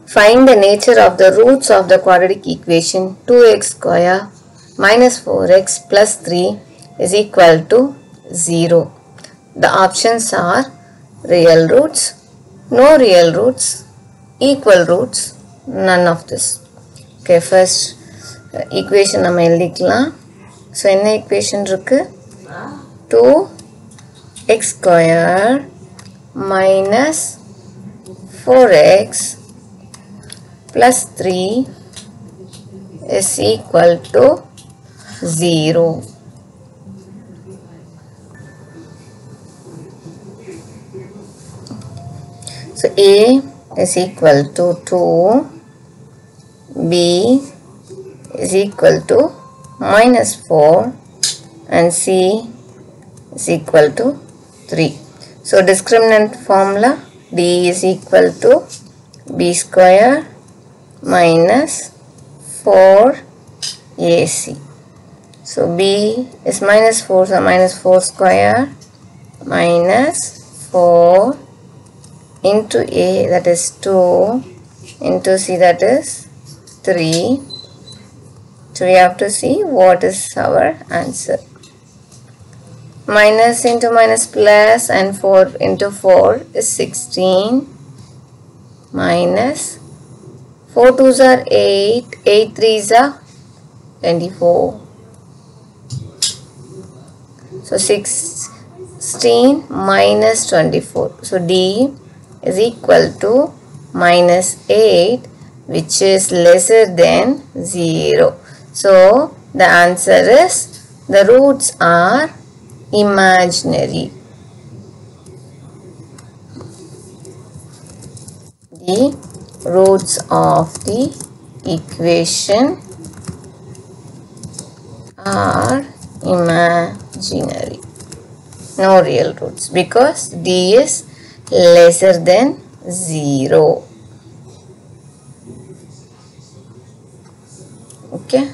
Find the nature of the roots of the quadratic equation 2x square minus 4x plus 3 is equal to 0. The options are real roots, no real roots, equal roots, none of this. Okay, first equation நம்ம எழுதிக்கலாம். So என்ன equation இருக்கு? 2x square minus 4x plus 3 is equal to 0. So A is equal to 2, B is equal to minus 4 and C is equal to 3. So discriminant formula D is equal to B square minus 4AC. So B is minus 4, so minus 4 square minus 4 into A, that is 2, into C, that is 3. So we have to see what is our answer. Minus into minus plus and 4 into 4 is 16 minus 4 2s are 8, 8 3s are 24. So 16 minus 24. So D is equal to minus 8, which is lesser than 0. So the answer is the roots are imaginary. The roots of the equation are imaginary. No real roots because D is lesser than 0. Okay.